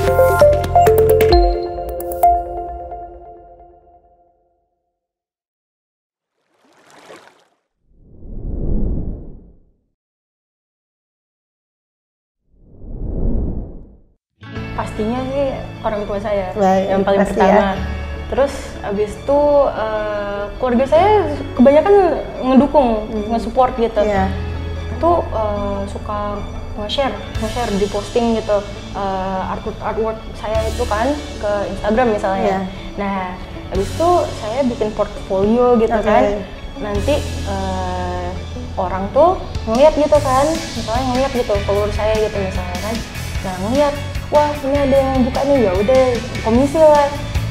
Pastinya sih orang tua saya. Baik, yang paling pasti pertama. ya. Terus abis itu keluarga saya kebanyakan ngedukung, nge-support gitu. Iya. Itu suka nge-share di posting gitu artwork saya itu kan ke Instagram misalnya. Iya. Nah, abis itu saya bikin portfolio gitu kan. Nanti orang tuh ngeliat gitu kan, misalnya ngeliat gitu follower saya gitu misalnya kan. Nah, ngeliat, wah ini ada yang buka nih, ya udah komisi lah.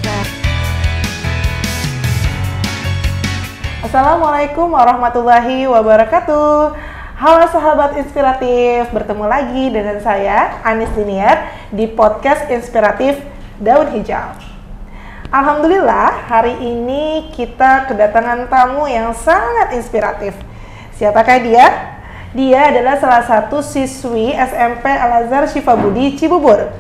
Nah, Assalamualaikum warahmatullahi wabarakatuh. Halo sahabat inspiratif, bertemu lagi dengan saya Anis Diniar di podcast inspiratif Daun Hijau. Alhamdulillah hari ini kita kedatangan tamu yang sangat inspiratif. Siapakah dia? Dia adalah salah satu siswi SMP Al-Azhar Syifabudi Cibubur.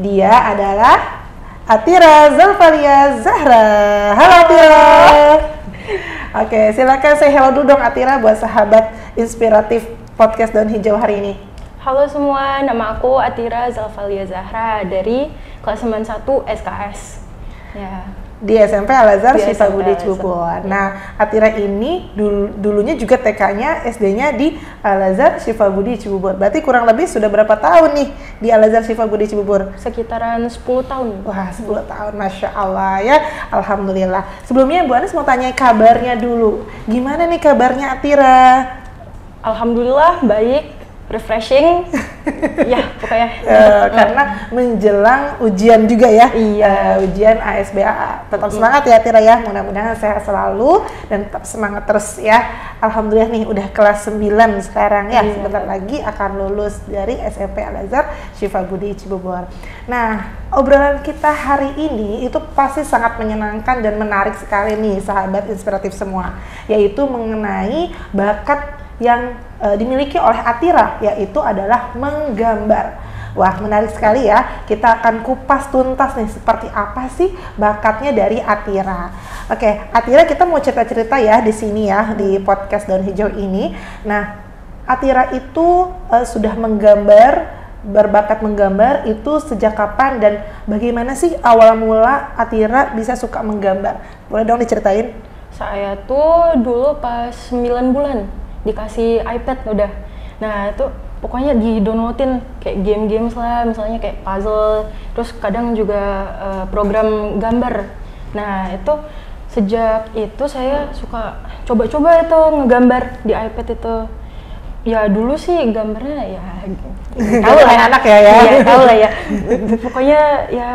Dia adalah Atira Zalfalia Zahra. Halo Atira. Oke, silakan say hello dulu dong Atira buat sahabat inspiratif podcast Daun Hijau hari ini. halo semua, nama aku Atira Zalfalia Zahra dari kelas 91 SKS. Ya. Di SMP Al-Azhar Di Syifabudi SMP Cibubur. Al-Azhar. Nah, Atira ini dulunya juga TK-nya, SD-nya di Al-Azhar Syifabudi Cibubur. Berarti kurang lebih sudah berapa tahun nih di Al-Azhar Syifabudi Cibubur? Sekitaran 10 tahun. Wah, 10 tahun, Masya Allah ya. Alhamdulillah. Sebelumnya Bu Anis mau tanya kabarnya dulu. Gimana nih kabarnya Atira? Alhamdulillah baik, refreshing. Ya, pokoknya. Karena menjelang ujian juga ya. Iya. Ujian ASBA. Tetap semangat ya Atira ya. Mudah-mudahan sehat selalu dan tetap semangat terus ya. Alhamdulillah nih udah kelas 9 sekarang ya. Iya. Sebentar lagi akan lulus dari SMP Al-Azhar Syifabudi Cibubur. Nah, obrolan kita hari ini itu pasti sangat menyenangkan dan menarik sekali nih sahabat inspiratif semua. Yaitu mengenai bakat yang dimiliki oleh Atira, yaitu adalah menggambar. Wah, menarik sekali ya. Kita akan kupas tuntas nih seperti apa sih bakatnya dari Atira. Oke, Atira kita mau cerita-cerita ya di sini ya di podcast Daun Hijau ini. Nah, Atira itu sudah berbakat menggambar itu sejak kapan dan bagaimana sih awal mula Atira bisa suka menggambar? Boleh dong diceritain? Saya tuh dulu pas 9 bulan dikasih iPad udah. Nah, itu pokoknya di-downloadin kayak game-game lah, misalnya kayak puzzle, terus kadang juga program gambar. Nah, itu sejak itu saya suka coba-coba itu ngegambar di iPad itu. Ya dulu sih gambarnya ya tahu lah ya, anak ya. Iya, tahu lah ya. Pokoknya ya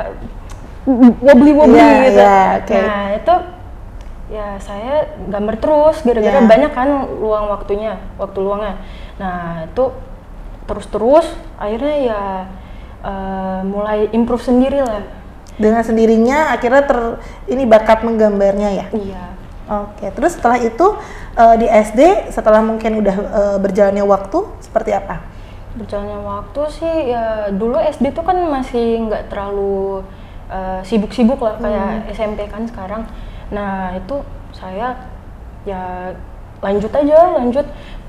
wobbly gitu. Yeah, okay. Nah, itu ya saya gambar terus gara-gara banyak kan waktu luangnya. Nah, itu terus akhirnya ya mulai improve sendiri lah. Dengan sendirinya akhirnya ini bakat menggambarnya ya? Iya. Oke, terus setelah itu di SD setelah mungkin udah berjalannya waktu seperti apa? Berjalannya waktu sih ya dulu SD tuh kan masih nggak terlalu sibuk-sibuk lah kayak SMP kan sekarang. Nah, itu saya ya lanjut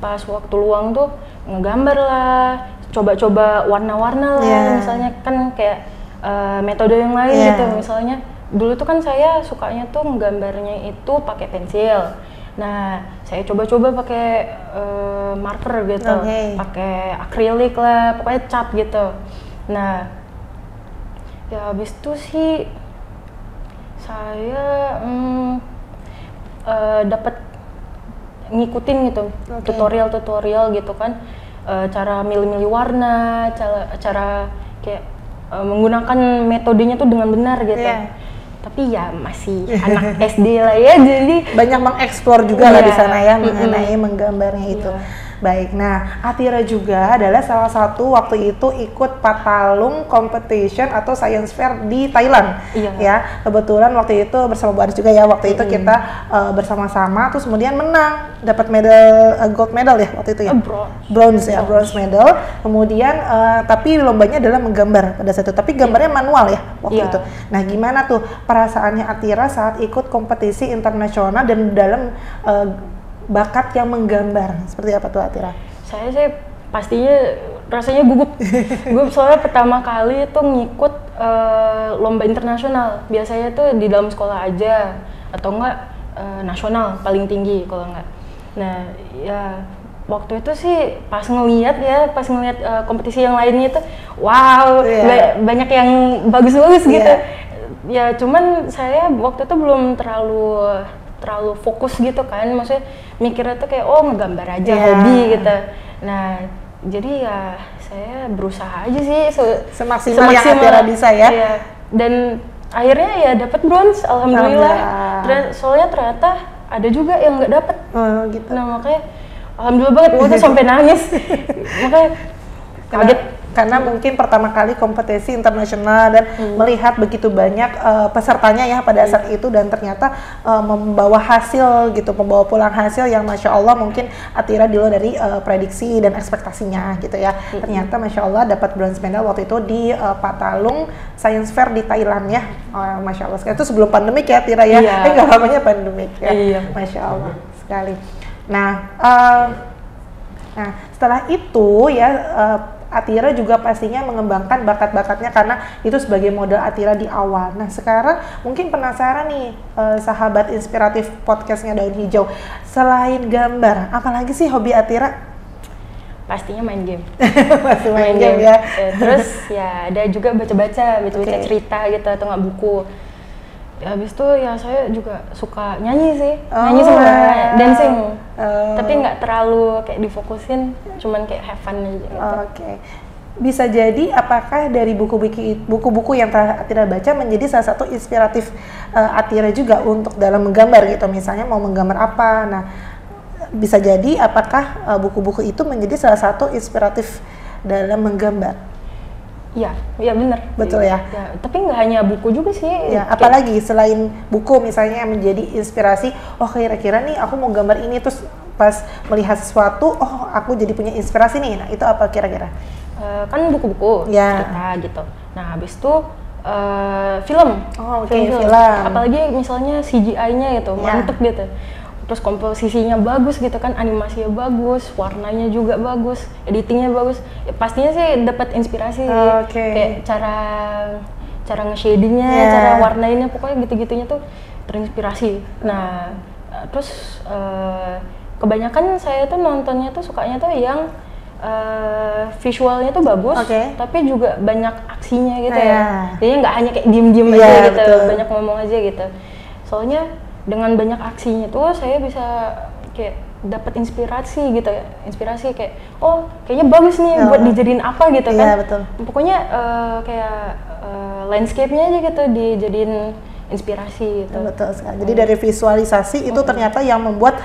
pas waktu luang tuh ngegambar lah, coba-coba warna-warna lah, misalnya kan kayak metode yang lain gitu. Misalnya dulu tuh kan saya sukanya tuh nggambarnya itu pakai pensil. Nah, saya coba-coba pakai marker gitu, pakai akrilik lah, pokoknya cat gitu. Nah, ya habis itu sih saya dapat ngikutin gitu tutorial gitu kan, cara milih-milih warna, cara kayak menggunakan metodenya tuh dengan benar gitu. Tapi ya masih anak SD lah ya, jadi banyak mengeksplor juga lah di sana ya mengenai menggambarnya itu. Baik, nah Atira juga adalah salah satu waktu itu ikut Patalung Competition atau Science Fair di Thailand. Iya. Ya, kebetulan waktu itu bersama Bu Aris juga ya, waktu itu kita bersama-sama, terus kemudian menang, dapat medal, gold medal ya waktu itu ya? Bronze medal. Kemudian, tapi lombanya adalah menggambar pada saat itu, tapi gambarnya manual ya waktu itu. Nah, gimana tuh perasaannya Atira saat ikut kompetisi internasional dan dalam bakat yang menggambar? Seperti apa tuh Atira? Saya sih pastinya rasanya gugup. Gugup soalnya pertama kali itu ngikut lomba internasional. Biasanya tuh di dalam sekolah aja atau enggak nasional paling tinggi kalau enggak. Nah, ya waktu itu sih pas ngelihat kompetisi yang lainnya itu wow, banyak yang bagus-bagus gitu. Ya cuman saya waktu itu belum terlalu fokus gitu kan, maksudnya mikirnya tuh kayak ngegambar aja hobi gitu. Nah jadi ya saya berusaha aja sih semaksimal yang Atira bisa ya. Iya. Dan akhirnya ya dapat bronze, alhamdulillah. Soalnya ternyata ada juga yang nggak dapet. Gitu. Nah makanya alhamdulillah banget, gue tuh sampai nangis. Makanya kaget. Karena mungkin pertama kali kompetisi internasional dan melihat begitu banyak pesertanya ya pada saat itu, dan ternyata membawa hasil gitu, membawa pulang hasil yang Masya Allah mungkin Atira di luar dari prediksi dan ekspektasinya gitu ya. Ternyata Masya Allah dapat bronze medal waktu itu di Patalung Science Fair di Thailand ya. Masya Allah sekali, itu sebelum pandemik ya Atira ya. Nggak lamanya pandemik ya. Masya Allah sekali. Nah setelah itu ya Atira juga pastinya mengembangkan bakat-bakatnya karena itu sebagai modal Atira di awal. Nah sekarang mungkin penasaran nih sahabat inspiratif podcastnya Daun Hijau, selain gambar, apalagi sih hobi Atira? Pastinya main game. Masih main game ya. Terus ya ada juga baca-baca cerita gitu atau nggak buku. Ya, habis itu ya saya juga suka nyanyi sih, nyanyi sama dancing, tapi nggak terlalu kayak difokusin, cuman kayak have fun aja gitu. Bisa jadi apakah dari buku-buku yang Atira baca menjadi salah satu inspiratif Atira juga untuk dalam menggambar gitu, misalnya mau menggambar apa, nah bisa jadi apakah buku-buku itu menjadi salah satu inspiratif dalam menggambar? Iya benar. Betul ya. Tapi nggak hanya buku juga sih. Ya, apalagi selain buku misalnya yang menjadi inspirasi, kira-kira nih aku mau gambar ini, terus pas melihat sesuatu, aku jadi punya inspirasi nih. Nah, itu apa kira-kira? Kan buku-buku cerita gitu. Nah, habis itu film. Film. Apalagi misalnya CGI-nya gitu, mantep gitu. Terus komposisinya bagus gitu kan, animasinya bagus, warnanya juga bagus, editingnya bagus. Ya, pastinya sih dapat inspirasi, kayak cara nge-shadingnya, cara warnainnya, pokoknya gitu-gitunya tuh terinspirasi. Nah, terus kebanyakan saya tuh nontonnya tuh sukanya tuh yang visualnya tuh bagus, tapi juga banyak aksinya gitu ya. Jadi nggak hanya kayak diem-diem aja gitu, banyak ngomong aja gitu. Soalnya dengan banyak aksinya tuh saya bisa kayak dapat inspirasi gitu ya, kayak kayaknya bagus nih buat dijadiin apa gitu kan. Pokoknya kayak landscape-nya aja gitu dijadiin inspirasi gitu. Betul sekali. Jadi dari visualisasi itu ternyata yang membuat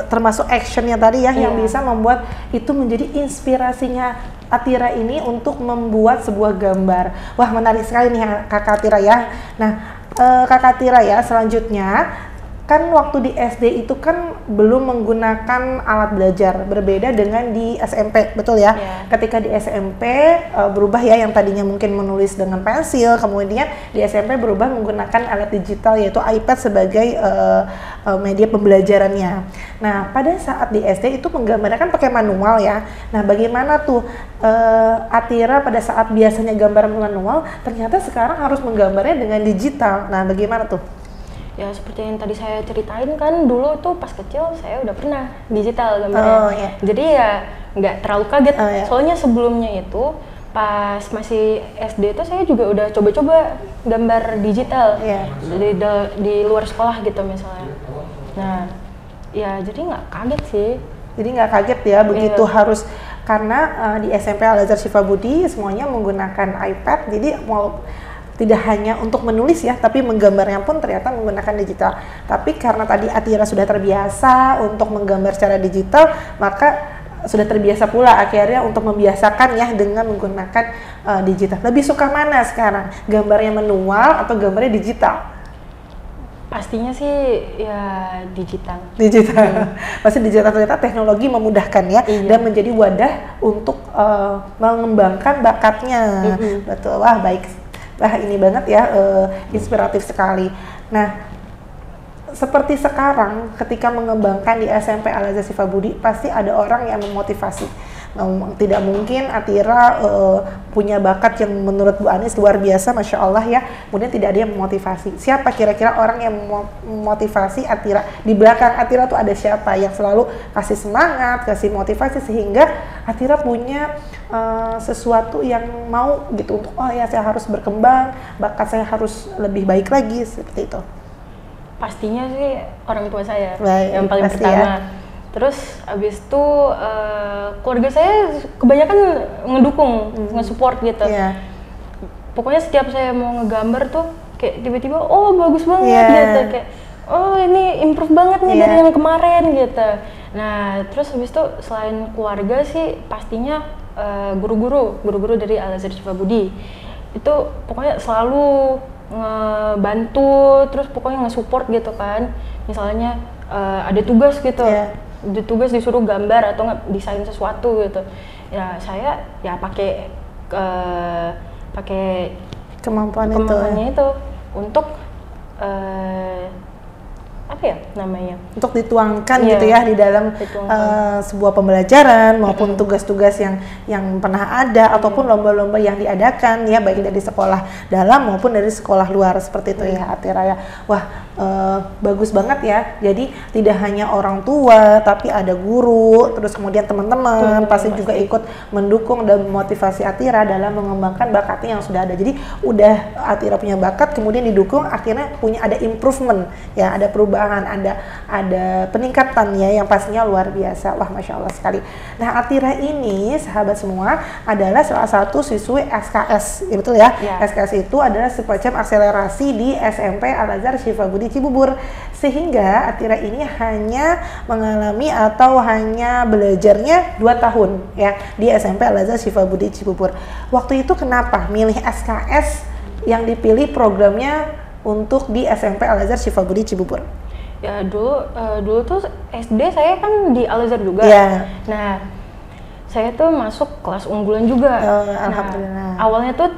termasuk actionnya tadi ya, yang bisa membuat itu menjadi inspirasinya Atira ini untuk membuat sebuah gambar. Wah, menarik sekali nih Kakak Atira ya. Nah, Kakak Atira ya, selanjutnya kan waktu di SD itu kan belum menggunakan alat belajar, berbeda dengan di SMP, betul ya? Ketika di SMP berubah ya, yang tadinya mungkin menulis dengan pensil, kemudian di SMP berubah menggunakan alat digital yaitu iPad sebagai media pembelajarannya. Nah, pada saat di SD itu menggambarnya kan pakai manual ya. Nah, bagaimana tuh Atira pada saat biasanya gambar manual, ternyata sekarang harus menggambarnya dengan digital. Nah, bagaimana tuh? Ya seperti yang tadi saya ceritain kan, dulu tuh pas kecil saya udah pernah digital gambarnya. Jadi ya nggak terlalu kaget. Soalnya sebelumnya itu pas masih SD itu saya juga udah coba-coba gambar digital di luar sekolah gitu misalnya. Nah ya jadi nggak kaget sih. Jadi nggak kaget ya begitu harus, karena di SMP Al-Azhar Syifa Budi semuanya menggunakan iPad, jadi mau tidak hanya untuk menulis ya, tapi menggambarnya pun ternyata menggunakan digital. Tapi karena tadi Atira sudah terbiasa untuk menggambar secara digital, maka sudah terbiasa pula akhirnya untuk membiasakan ya dengan menggunakan digital. Lebih suka mana sekarang? Gambarnya manual atau gambarnya digital? Pastinya sih ya digital. Digital. Pasti digital, ternyata teknologi memudahkan ya, dan menjadi wadah untuk mengembangkan bakatnya. Betul. Wah, baik. Wah, ini banget ya, inspiratif sekali. Nah, seperti sekarang ketika mengembangkan di SMP Al-Azhar Syifa Budi, pasti ada orang yang memotivasi. Tidak mungkin Atira punya bakat yang menurut Bu Anis luar biasa, Masya Allah ya, kemudian tidak ada yang memotivasi. Siapa kira-kira orang yang memotivasi Atira? Di belakang Atira tuh ada siapa yang selalu kasih semangat, kasih motivasi, sehingga Atira punya sesuatu yang mau gitu untuk, oh ya saya harus berkembang, bakat saya harus lebih baik lagi, seperti itu. Pastinya sih orang tua saya, baik, yang paling pertama ya. Terus abis itu keluarga saya kebanyakan ngedukung, nge-support gitu. Pokoknya setiap saya mau ngegambar tuh kayak tiba-tiba, oh bagus banget gitu, kayak oh ini improve banget nih dari yang kemarin gitu. Nah terus abis itu selain keluarga sih pastinya guru-guru dari Al-Azhar Syifa Budi itu pokoknya selalu ngebantu, terus pokoknya nge-support gitu kan. Misalnya ada tugas gitu, tugas disuruh gambar atau nggak desain sesuatu gitu, ya saya ya pakai kemampuannya itu untuk apa ya namanya, untuk dituangkan gitu ya di dalam sebuah pembelajaran maupun tugas-tugas yang pernah ada ataupun lomba-lomba yang diadakan ya, baik dari sekolah dalam maupun dari sekolah luar, seperti itu ya Atira ya. Wah, bagus banget ya. Jadi tidak hanya orang tua tapi ada guru, terus kemudian teman-teman pasti juga ikut mendukung dan memotivasi Atira dalam mengembangkan bakatnya yang sudah ada. Jadi udah Atira punya bakat, kemudian didukung, akhirnya ada improvement ya, ada perubahan, ada peningkatan ya yang pastinya luar biasa. Wah, Masya Allah sekali. Nah, Atira ini sahabat semua adalah salah satu siswi SKS, ya, betul ya? SKS itu adalah semacam akselerasi di SMP Al-Azhar Syifa Budi Cibubur, sehingga Atira ini hanya mengalami atau hanya belajarnya 2 tahun ya di SMP Al-Azhar Syifa Budi Cibubur. Waktu itu kenapa milih SKS yang dipilih programnya untuk di SMP Al-Azhar Syifa Budi Cibubur? Ya dulu tuh SD saya kan di Al-Azhar juga. Nah, saya tuh masuk kelas unggulan juga. Alhamdulillah. Nah, awalnya tuh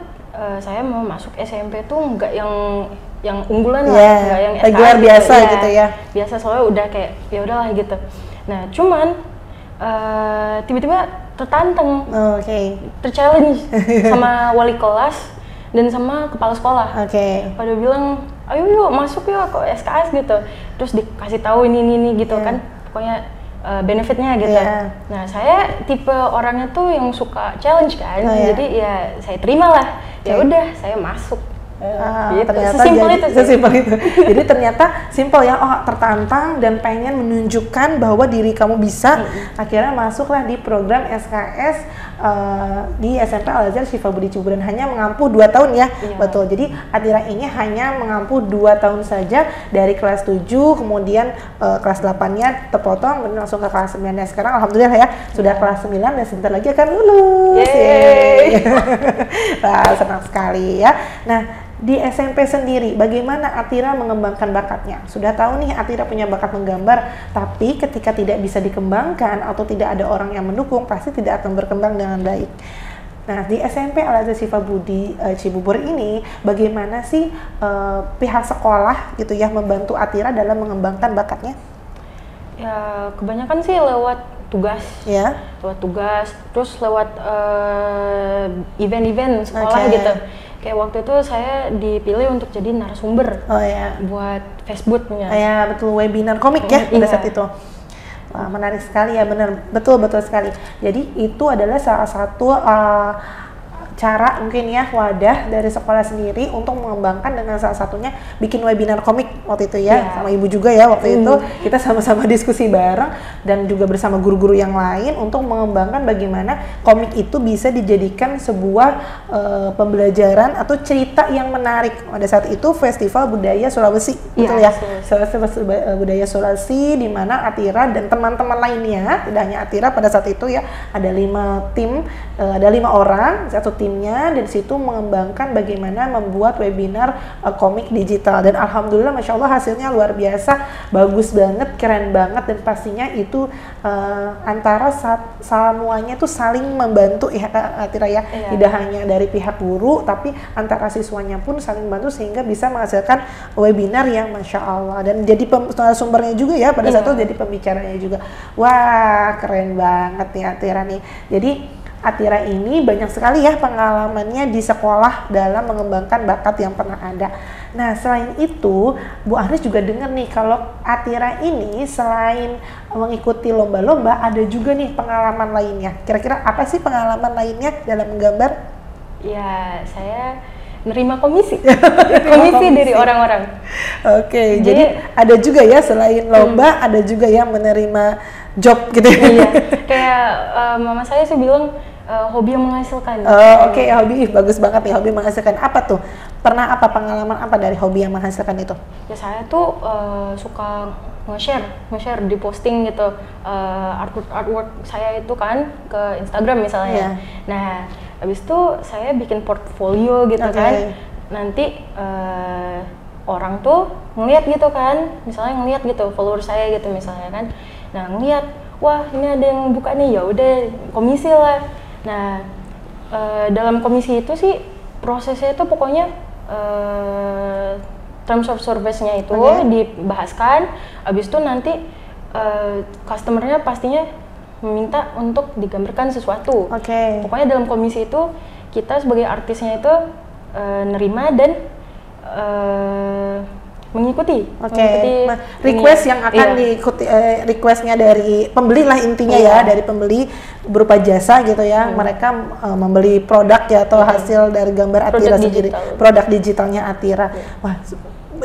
saya mau masuk SMP tuh nggak yang unggulan lah, nggak yang reguler biasa gitu ya. Biasa, soalnya udah kayak ya udahlah gitu. Nah, cuman tiba-tiba tertantang, terchallenge sama wali kelas dan sama kepala sekolah. Pada bilang, ayo yuk masuk yuk ke SKS gitu. Terus dikasih tahu ini gitu kan, pokoknya benefitnya gitu. Nah, saya tipe orangnya tuh yang suka challenge kan, jadi ya saya terima lah. Ya udah, saya masuk. Gitu. Ternyata sesimpel itu. Jadi ternyata simpel ya, oh tertantang dan pengen menunjukkan bahwa diri kamu bisa. Akhirnya masuklah di program SKS di SMP Al-Azhar Syifa Budi Cibubur, dan hanya mengampu 2 tahun ya. Betul. Jadi Atira ini hanya mengampu 2 tahun saja, dari kelas 7 kemudian kelas 8-nya terpotong, kemudian langsung ke kelas 9. Dan sekarang alhamdulillah ya sudah kelas 9 dan sebentar lagi akan lulus. Wah, senang sekali ya. Nah, di SMP sendiri, bagaimana Atira mengembangkan bakatnya? Sudah tahu nih Atira punya bakat menggambar, tapi ketika tidak bisa dikembangkan atau tidak ada orang yang mendukung, pasti tidak akan berkembang dengan baik. Nah, di SMP Al-Azhar Syifa Budi Cibubur ini, bagaimana sih pihak sekolah gitu ya membantu Atira dalam mengembangkan bakatnya? Ya, kebanyakan sih lewat tugas, terus lewat event-event sekolah gitu. Kayak waktu itu saya dipilih untuk jadi narasumber buat Facebooknya. Betul, webinar komik ya pada saat itu. Wah, menarik sekali ya, benar, betul sekali. Jadi itu adalah salah satu cara mungkin ya wadah dari sekolah sendiri untuk mengembangkan dengan salah satunya bikin webinar komik waktu itu ya, sama ibu juga ya waktu itu kita sama-sama diskusi bareng dan juga bersama guru-guru yang lain untuk mengembangkan bagaimana komik itu bisa dijadikan sebuah pembelajaran atau cerita yang menarik. Pada saat itu Festival Budaya Sulawesi, betul ya? Festival Budaya Sulawesi di mana Atira dan teman-teman lainnya, tidak hanya Atira pada saat itu ya, ada 5 tim, ada 5 orang satu timnya, dan situ mengembangkan bagaimana membuat webinar komik digital, dan alhamdulillah masya Allah hasilnya luar biasa, bagus banget, keren banget, dan pastinya itu antara semuanya tuh saling membantu ya Atira ya, tidak hanya dari pihak guru tapi antara siswanya pun saling membantu sehingga bisa menghasilkan webinar yang masya Allah, dan jadi sumbernya juga ya pada saat itu jadi pembicaranya juga. Wah keren banget nih Atira nih. Jadi Atira ini banyak sekali ya pengalamannya di sekolah dalam mengembangkan bakat yang pernah ada. Nah selain itu Bu Aris juga dengar nih kalau Atira ini selain mengikuti lomba-lomba ada juga nih pengalaman lainnya. Kira-kira apa sih pengalaman lainnya dalam menggambar? Ya saya nerima komisi dari orang-orang. Oke, jadi ada juga ya selain lomba ada juga yang menerima job gitu ya. Iya, kayak mama saya sih bilang hobi yang menghasilkan. Oke, hobi bagus banget nih, hobi menghasilkan. Apa tuh? Pernah apa pengalaman apa dari hobi yang menghasilkan itu? Ya saya tuh suka nge-share di posting gitu artwork saya itu kan ke Instagram misalnya. Nah, habis itu saya bikin portfolio gitu kan. Nanti orang tuh ngeliat gitu kan, misalnya ngeliat gitu follower saya gitu misalnya kan. Nah, ngeliat, wah ini ada yang buka nih, ya udah komisi lah. Nah, dalam komisi itu sih prosesnya itu pokoknya terms of service-nya itu dibahaskan, habis itu nanti customer-nya pastinya meminta untuk digambarkan sesuatu. Pokoknya dalam komisi itu kita sebagai artisnya itu nerima dan mengikuti request yang akan diikuti, requestnya dari pembeli lah intinya ya, dari pembeli berupa jasa gitu ya, mereka membeli produk ya atau hasil dari gambar Atira sendiri, produk digitalnya Atira. Wah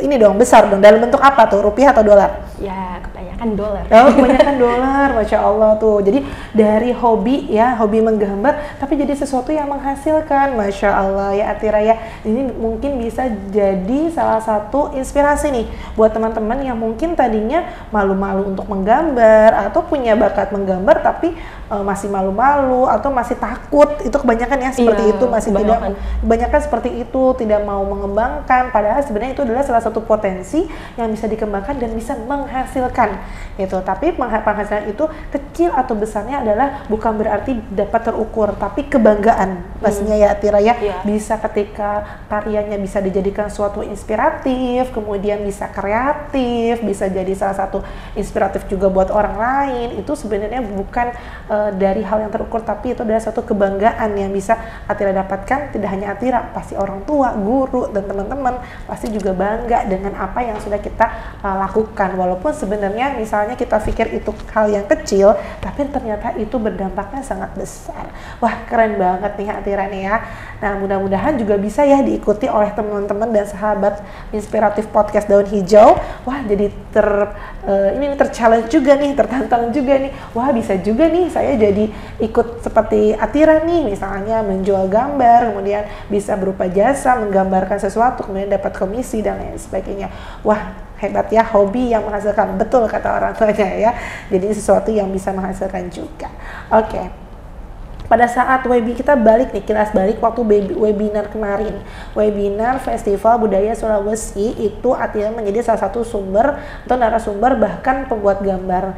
ini dong besar dong, dalam bentuk apa tuh, rupiah atau dolar? Ya kebanyakan dolar. Kebanyakan dolar, masya Allah tuh. Jadi dari hobi ya, hobi menggambar, tapi jadi sesuatu yang menghasilkan, masya Allah ya Atira ya. Ini mungkin bisa jadi salah satu inspirasi nih buat teman-teman yang mungkin tadinya malu-malu untuk menggambar atau punya bakat menggambar tapi masih malu-malu atau masih takut. Itu kebanyakan ya seperti itu, masih kebanyakan seperti itu, tidak mau mengembangkan. Padahal sebenarnya itu adalah salah satu potensi yang bisa dikembangkan dan bisa menghasilkan gitu. Tapi penghasilan itu kecil atau besarnya adalah bukan berarti dapat terukur, tapi kebanggaan pastinya ya Atira ya. Bisa ketika karyanya bisa dijadikan suatu inspiratif, kemudian bisa kreatif, bisa jadi salah satu inspiratif juga buat orang lain. Itu sebenarnya bukan dari hal yang terukur, tapi itu adalah suatu kebanggaan yang bisa Atira dapatkan. Tidak hanya Atira, pasti orang tua, guru, dan teman-teman pasti juga bangga dengan apa yang sudah kita lakukan, walaupun sebenarnya misalnya kita pikir itu hal yang kecil, tapi ternyata itu berdampaknya sangat besar. Wah keren banget nih Atira nih ya. Nah mudah-mudahan juga bisa ya diikuti oleh teman-teman dan sahabat inspiratif podcast Daun Hijau. Wah jadi ter-challenge juga nih, tertantang juga nih. Wah bisa juga nih saya jadi ikut seperti Atira nih, misalnya menjual gambar, kemudian bisa berupa jasa menggambarkan sesuatu, kemudian dapat komisi dan lain sebagainya. Wah hebat ya, hobi yang menghasilkan, betul kata orang tuanya ya. Jadi sesuatu yang bisa menghasilkan juga. Pada saat kita balik nih, kilas balik waktu webinar kemarin, webinar Festival Budaya Sulawesi, itu Atira menjadi salah satu sumber atau narasumber bahkan pembuat gambar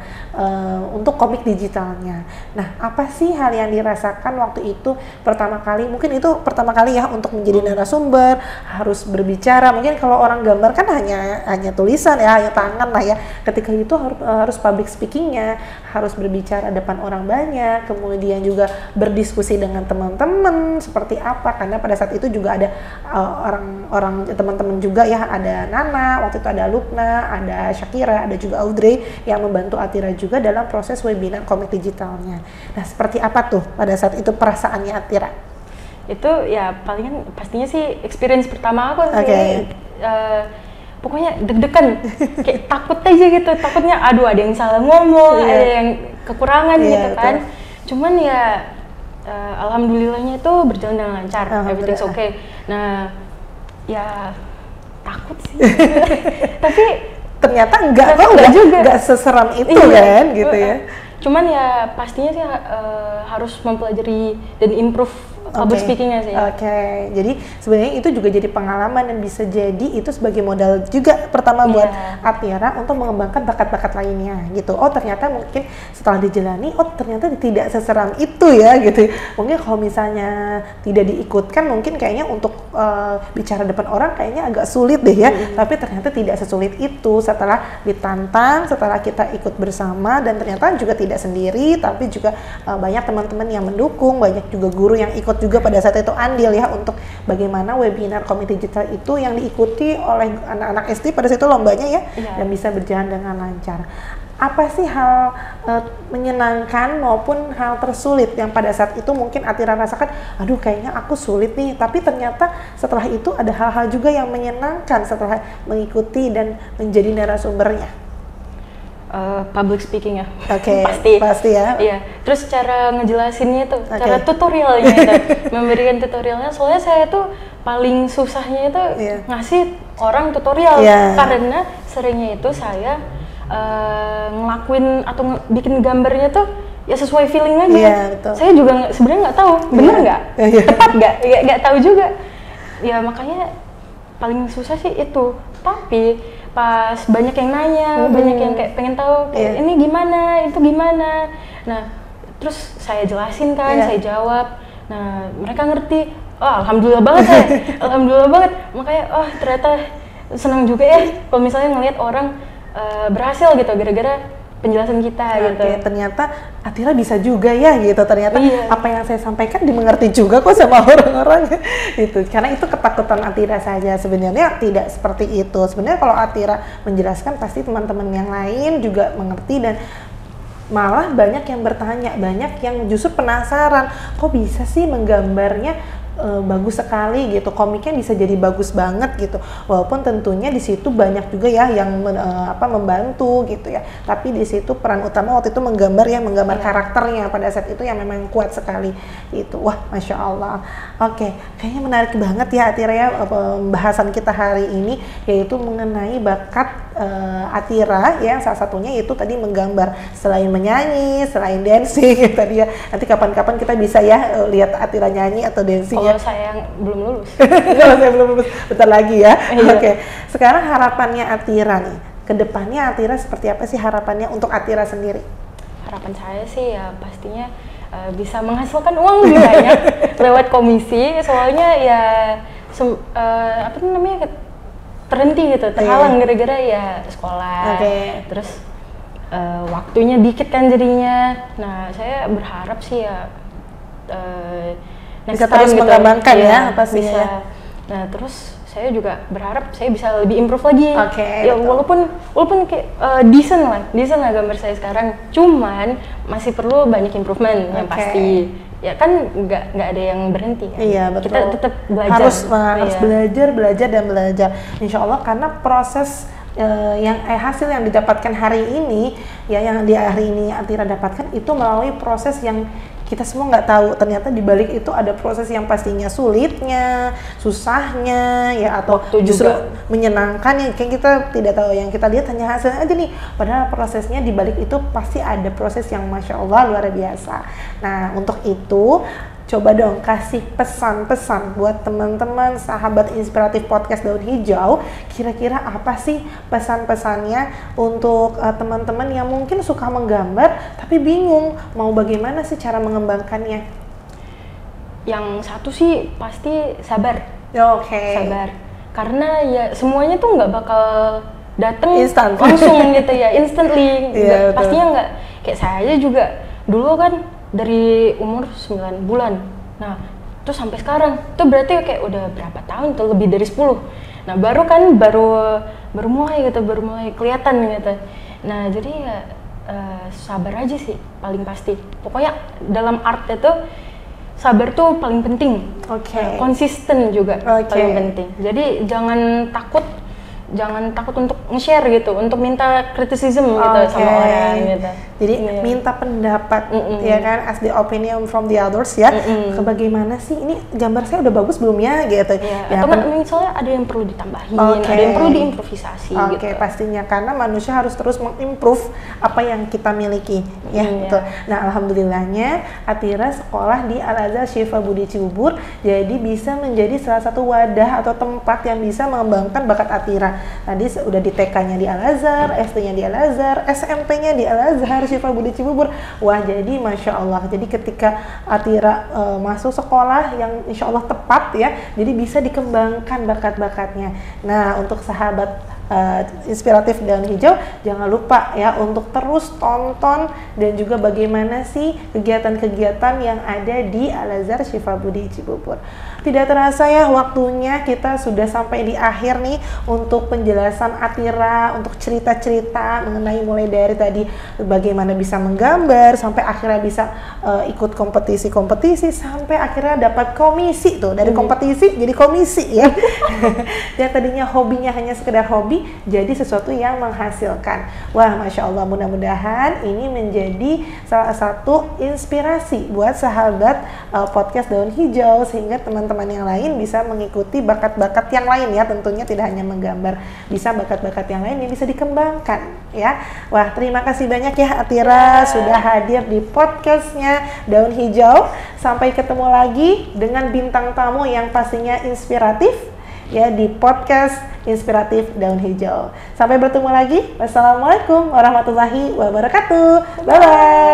untuk komik digitalnya. Nah apa sih hal yang dirasakan waktu itu pertama kali? Mungkin itu pertama kali ya untuk menjadi narasumber, harus berbicara. Mungkin kalau orang gambar kan hanya tulisan ya, hanya tangan lah ya. Ketika itu harus public speakingnya, harus berbicara depan orang banyak, kemudian juga berdiskusi dengan teman-teman seperti apa, karena pada saat itu juga ada orang teman-teman juga ya, ada Nana, waktu itu ada Lupna, ada Shakira, ada juga Audrey yang membantu Atira juga dalam proses webinar komik digitalnya. Nah seperti apa tuh pada saat itu perasaannya Atira? itu ya palingan pastinya sih experience pertama aku sih. Pokoknya deg-degan, kayak takut aja gitu, takutnya aduh ada yang salah ngomong, ada yang kekurangan gitu kan. Cuman ya alhamdulillahnya itu berjalan dengan lancar, everything's okay. Nah ya takut sih, tapi ternyata enggak juga, enggak seseram itu kan gitu ya. Cuman ya pastinya sih harus mempelajari dan improve public speaking-nya sih. Jadi sebenarnya itu juga jadi pengalaman dan bisa jadi itu sebagai modal juga pertama buat Atira untuk mengembangkan bakat-bakat lainnya gitu. Oh ternyata mungkin setelah dijalani, oh ternyata tidak seseram itu ya gitu. Mungkin kalau misalnya tidak diikutkan mungkin kayaknya untuk bicara depan orang kayaknya agak sulit deh ya. Tapi ternyata tidak sesulit itu setelah ditantang, setelah kita ikut bersama dan ternyata juga tidak sendiri, tapi juga banyak teman-teman yang mendukung, banyak juga guru yang ikut juga pada saat itu andil ya untuk bagaimana webinar Komite Digital itu yang diikuti oleh anak-anak SD pada saat itu lombanya ya, dan bisa berjalan dengan lancar. Apa sih hal menyenangkan maupun hal tersulit yang pada saat itu mungkin Atira rasakan, aduh kayaknya aku sulit nih, tapi ternyata setelah itu ada hal-hal juga yang menyenangkan setelah mengikuti dan menjadi narasumbernya? Public speaking ya, pasti ya. Iya. Terus cara ngejelasinnya tuh, cara tutorialnya itu, memberikan tutorialnya. Soalnya saya tuh paling susahnya itu ngasih orang tutorial karena seringnya itu saya ngelakuin atau bikin gambarnya tuh ya sesuai feeling aja. Saya juga sebenarnya nggak tahu bener nggak, tepat nggak tahu juga. Ya makanya paling susah sih itu. Tapi pas banyak yang nanya, banyak yang kayak pengen tahu kayak ini gimana, itu gimana. Nah, terus saya jelasin kan, saya jawab. Nah, mereka ngerti. Oh, alhamdulillah banget saya. Alhamdulillah banget. Makanya ternyata senang juga ya kalau misalnya ngelihat orang berhasil gitu gara-gara penjelasan kita gitu. Ternyata Atira bisa juga ya gitu. Ternyata apa yang saya sampaikan dimengerti juga kok sama orang-orang itu. Karena itu ketakutan Atira saja, sebenarnya tidak seperti itu. Sebenarnya kalau Atira menjelaskan pasti teman-teman yang lain juga mengerti dan malah banyak yang bertanya, banyak yang justru penasaran, kok bisa sih menggambarnya bagus sekali gitu, komiknya bisa jadi bagus banget gitu, walaupun tentunya di situ banyak juga ya yang membantu gitu ya, tapi di situ peran utama waktu itu menggambar karakternya pada saat itu yang memang kuat sekali itu. Wah, Masya Allah. Kayaknya menarik banget ya Atira ya pembahasan kita hari ini, yaitu mengenai bakat Atira ya, salah satunya itu tadi menggambar, selain menyanyi, selain dancing tadi ya. Nanti kapan-kapan kita bisa ya lihat Atira nyanyi atau dancing. Kalau saya belum lulus. Kalau saya belum lulus, bentar lagi ya. Sekarang harapannya Atira nih, kedepannya Atira seperti apa sih harapannya untuk Atira sendiri? Harapan saya sih ya pastinya bisa menghasilkan uang lebih banyak lewat komisi, soalnya ya terhenti gitu, terhalang gara-gara ya sekolah, terus waktunya dikit kan jadinya. Nah, saya berharap sih ya bisa terus mengembangkan ya pastinya. Nah, terus saya juga berharap saya bisa lebih improve lagi. Ya walaupun kayak decent lah gambar saya sekarang. Cuman masih perlu banyak improvement yang pasti. Ya kan nggak ada yang berhenti kan? Iya, betul. Kita tetap belajar. Harus belajar. Insya Allah, karena proses hasil yang didapatkan hari ini ya, yang di hari ini Atira dapatkan itu melalui proses yang kita semua nggak tahu. Ternyata di balik itu ada proses yang pastinya sulitnya, susahnya ya, atau waktu justru juga menyenangkan yang kayak kita tidak tahu. Yang kita lihat hanya hasilnya aja nih, padahal prosesnya di balik itu pasti ada proses yang Masya Allah luar biasa. Nah, untuk itu coba dong kasih pesan-pesan buat teman-teman sahabat inspiratif podcast Daun Hijau. Kira-kira apa sih pesan-pesannya untuk teman-teman yang mungkin suka menggambar tapi bingung mau bagaimana sih cara mengembangkannya? Yang satu sih pasti sabar. Sabar. Karena ya semuanya tuh nggak bakal dateng langsung gitu ya, instantly. Pastinya nggak. Kayak saya aja juga dulu kan dari umur 9 bulan. Nah, terus sampai sekarang tuh berarti kayak udah berapa tahun tuh, lebih dari 10. Nah, baru mulai kelihatan gitu. Nah, jadi ya sabar aja sih paling pasti. Pokoknya dalam art itu sabar tuh paling penting. Oke. Konsisten juga Oke. paling penting. Jadi jangan takut untuk nge-share gitu, untuk minta criticism gitu sama orang gitu. Jadi minta pendapat ya kan, as the opinion from the others ya. Bagaimana sih ini gambar saya udah bagus belum ya gitu. Ya, atau misalnya ada yang perlu ditambahin, ada yang perlu diimprovisasi gitu. Oke, pastinya karena manusia harus terus mengimprove apa yang kita miliki ya. Betul. Nah, alhamdulillahnya Atira sekolah di Al-Azhar Syifa Budi Cibubur, jadi bisa menjadi salah satu wadah atau tempat yang bisa mengembangkan bakat Atira. Tadi udah di TK-nya di Al-Azhar, SD-nya di Al-Azhar, SMP-nya di Al-Azhar Syifa Budi Cibubur. Wah, jadi Masya Allah. Jadi ketika Atira masuk sekolah yang Insya Allah tepat ya, jadi bisa dikembangkan bakat-bakatnya. Nah, untuk sahabat Inspiratif Daun Hijau, jangan lupa ya untuk terus tonton dan juga bagaimana sih kegiatan-kegiatan yang ada di Al-Azhar Syifa Budi Cibubur. Tidak terasa ya waktunya kita sudah sampai di akhir nih untuk penjelasan Atira, untuk cerita-cerita mengenai mulai dari tadi bagaimana bisa menggambar sampai akhirnya bisa ikut kompetisi-kompetisi sampai akhirnya dapat komisi tuh, dari kompetisi jadi komisi ya. Dan tadinya hobinya hanya sekedar hobi jadi sesuatu yang menghasilkan. Wah, Masya Allah, mudah-mudahan ini menjadi salah satu inspirasi buat sahabat podcast Daun Hijau sehingga teman-teman yang lain bisa mengikuti bakat-bakat yang lain ya, tentunya tidak hanya menggambar, bisa bakat-bakat yang lain yang bisa dikembangkan ya. Wah, terima kasih banyak ya Atira sudah hadir di podcastnya Daun Hijau. Sampai ketemu lagi dengan bintang tamu yang pastinya inspiratif ya di podcast Inspiratif Daun Hijau. Sampai bertemu lagi. Wassalamualaikum warahmatullahi wabarakatuh. Bye bye.